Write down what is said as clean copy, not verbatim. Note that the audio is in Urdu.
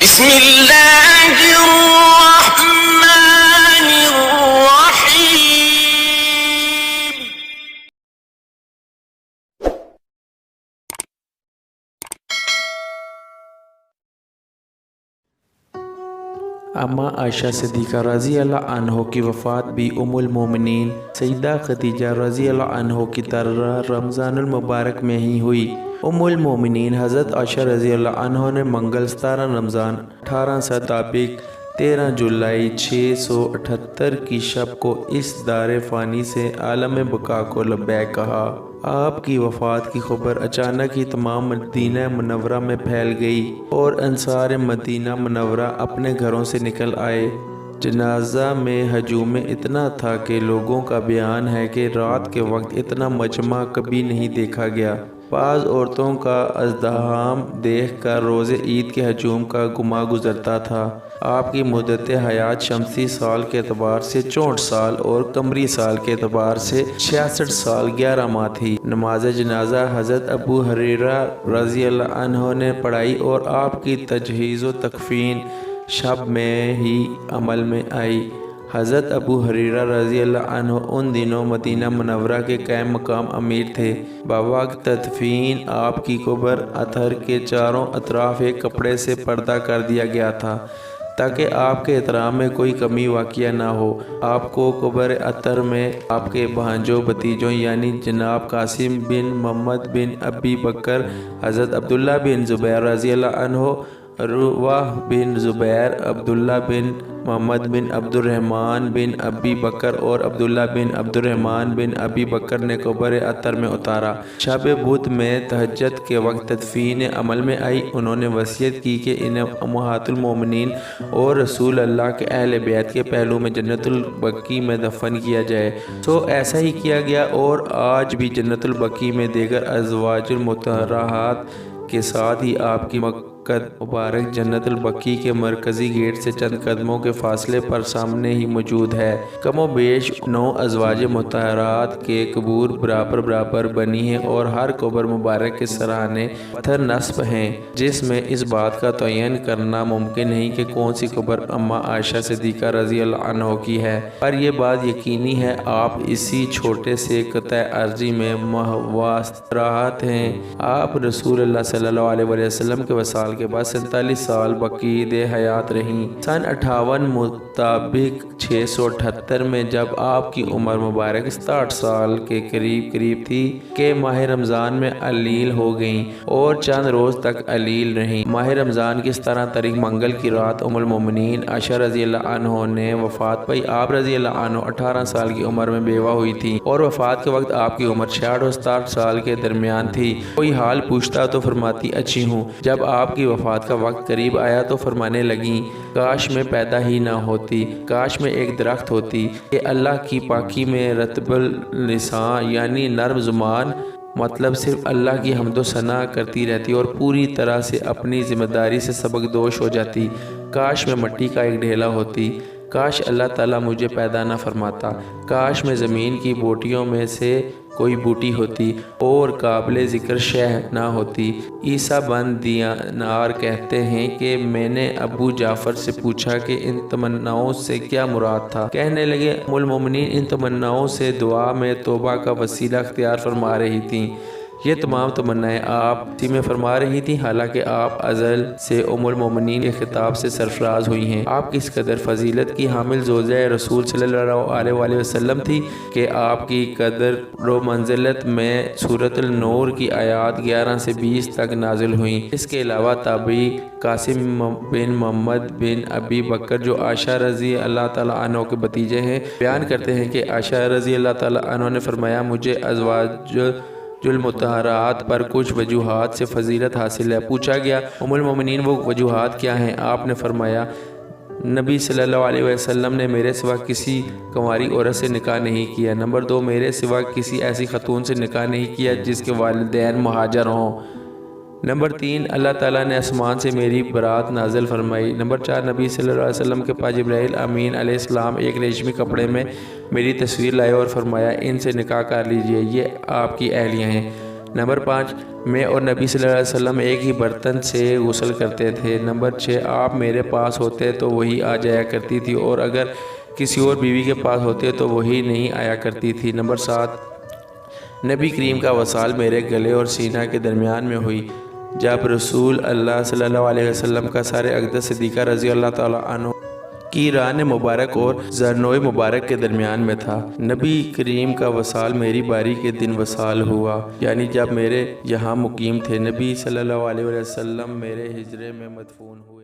بسم اللہ الرحمن الرحیم۔ اما عائشہ صدیقہ رضی اللہ عنہ کی وفات بھی ام المومنین سیدہ خدیجہ رضی اللہ عنہ کی طرح رمضان المبارک میں ہی ہوئی۔ ام المومنین حضرت عائشہ رضی اللہ عنہ نے منگل 17 رمضان 1800 مطابق 13 جولائی 678 کی شب کو اس دار فانی سے عالم بقا کو لبیک کہا۔ آپ کی وفات کی خبر اچانک ہی تمام مدینہ منورہ میں پھیل گئی اور انصار مدینہ منورہ اپنے گھروں سے نکل آئے۔ جنازہ میں ہجوم اتنا تھا کہ لوگوں کا بیان ہے کہ رات کے وقت اتنا مجمع کبھی نہیں دیکھا گیا۔ بعض عورتوں کا ازدحام دیکھ کر روز عید کے ہجوم کا گما گزرتا تھا۔ آپ کی مدت حیات شمسی سال کے اعتبار سے 64 سال اور قمری سال کے اعتبار سے 66 سال 11 ماہ تھی۔ نماز جنازہ حضرت ابو ہریرہ رضی اللہ عنہ نے پڑھائی اور آپ کی تجہیز و تکفین شب میں ہی عمل میں آئی۔ حضرت ابو ہریرہ رضی اللہ عنہ ان دنوں مدینہ منورہ کے قائم مقام امیر تھے۔ بوقت تدفین آپ کی قبر اطہر کے چاروں اطراف ایک کپڑے سے پردہ کر دیا گیا تھا تاکہ آپ کے احترام میں کوئی کمی واقع نہ ہو۔ آپ کو قبر اطہر میں آپ کے بھانجوں بھتیجوں یعنی جناب قاسم بن محمد بن ابی بکر، حضرت عبداللہ بن زبیر رضی اللہ عنہ، عروہ بن زبیر، عبداللہ بن محمد بن عبد الرحمن بن ابی بکر اور عبداللہ بن عبد الرحمن بن ابی بکر نے قبر اطہر میں اتارا۔ شب بدھ میں تہجد کے وقت تدفین عمل میں آئی۔ انہوں نے وصیت کی کہ انہیں امہات المومنین اور رسول اللہ کے اہل بیت کے پہلو میں جنت البقیع میں دفن کیا جائے، سو ایسا ہی کیا گیا اور آج بھی جنت البقیع میں دیگر ازواج المطہرات کے ساتھ ہی آپ کی مبارک جنت البقیع کے مرکزی گیٹ سے چند قدموں کے فاصلے پر سامنے ہی موجود ہے۔ کم و بیش 9 ازواج مطہرات کے قبور برابر بنی ہیں اور ہر قبر مبارک کے سرانے پتھر نصب ہیں، جس میں اس بات کا تعین کرنا ممکن نہیں کہ کون سی قبر اما عائشہ صدیقہ رضی اللہ عنہ کی ہے، پر یہ بات یقینی ہے آپ اسی چھوٹے سے قطع ارضی میں محواس راحت ہیں۔ آپ رسول اللہ صلی اللہ علیہ وسلم کے وصال کے بعد 47 سال بقید حیات رہیں۔ سن 58 مطابق 678 میں جب آپ کی عمر مبارک 67 سال کے قریب تھی کہ ماہ رمضان میں علیل ہو گئیں اور چند روز تک علیل رہیں۔ ماہ رمضان کی 17 تاریخ منگل کی رات ام المومنین عائشہ رضی اللہ عنہ نے وفات پائی۔ آپ رضی اللہ عنہ 18 سال کی عمر میں بیوہ ہوئی تھی اور وفات کے وقت آپ کی عمر 66 اور 67 سال کے درمیان تھی۔ کوئی حال پوچھتا تو فرماتی اچھی ہوں۔ جب آپ کی وفات کا وقت قریب آیا تو فرمانے لگیں کاش میں پیدا ہی نہ ہوتی، کاش میں ایک درخت ہوتی کہ اللہ کی پاکی میں رطب اللسان یعنی نرم زبان، مطلب صرف اللہ کی حمد و ثنا کرتی رہتی اور پوری طرح سے اپنی ذمہ داری سے سبکدوش ہو جاتی۔ کاش میں مٹی کا ایک ڈھیلا ہوتی، کاش اللہ تعالیٰ مجھے پیدا نہ فرماتا، کاش میں زمین کی بوٹیوں میں سے کوئی بوٹی ہوتی اور قابل ذکر شہ نہ ہوتی۔ عیسیٰ بن دینار کہتے ہیں کہ میں نے ابو جعفر سے پوچھا کہ ان تمناؤں سے کیا مراد تھا۔ کہنے لگے ام المومنین ان تمناؤں سے دعا میں توبہ کا وسیلہ اختیار فرما رہی تھیں۔ یہ تمام تمنائیں آپ اسی میں فرما رہی تھیں، حالانکہ آپ ازل سے ام المومنین کے خطاب سے سرفراز ہوئی ہیں۔ آپ کس قدر فضیلت کی حامل زوجہ رسول صلی اللہ علیہ وسلم تھی کہ آپ کی قدر و منزلت میں سورۃ النور کی آیات 11 سے 20 تک نازل ہوئیں۔ اس کے علاوہ تابعی قاسم بن محمد بن ابی بکر جو عائشہ رضی اللہ تعالیٰ عنہ کے بھتیجے ہیں بیان کرتے ہیں کہ عائشہ رضی اللہ تعالیٰ عنہ نے فرمایا مجھے ازواج المطہرات پر کچھ وجوہات سے فضیلت حاصل ہے۔ پوچھا گیا ام المومنین وہ وجوہات کیا ہیں؟ آپ نے فرمایا نبی صلی اللہ علیہ وسلم نے میرے سوا کسی کنواری عورت سے نکاح نہیں کیا۔ نمبر 2 میرے سوا کسی ایسی خاتون سے نکاح نہیں کیا جس کے والدین مہاجر ہوں۔ نمبر 3 اللہ تعالیٰ نے آسمان سے میری برات نازل فرمائی۔ نمبر 4 نبی صلی اللہ علیہ وسلم کے پاس جبرائیل امین علیہ السلام ایک ریشمی کپڑے میں میری تصویر لائے اور فرمایا ان سے نکاح کر لیجئے، یہ آپ کی اہلیہ ہیں۔ نمبر 5، میں اور نبی صلی اللہ علیہ وسلم ایک ہی برتن سے غسل کرتے تھے۔ نمبر 6، آپ میرے پاس ہوتے تو وہی آ جایا کرتی تھی، اور اگر کسی اور بیوی کے پاس ہوتے تو وہی نہیں آیا کرتی تھی۔ نمبر 7، نبی کریم کا وصال میرے گلے اور سینہ کے درمیان میں ہوئی جب رسول اللہ صلی اللہ علیہ وسلم کا سر اقدس صدیقہ رضی اللہ تعالیٰ عنہ کی ران مبارک اور زرنوئے مبارک کے درمیان میں تھا۔ نبی کریم کا وصال میری باری کے دن وصال ہوا، یعنی جب میرے یہاں مقیم تھے۔ نبی صلی اللہ علیہ وسلم میرے حجرے میں مدفون ہوئے۔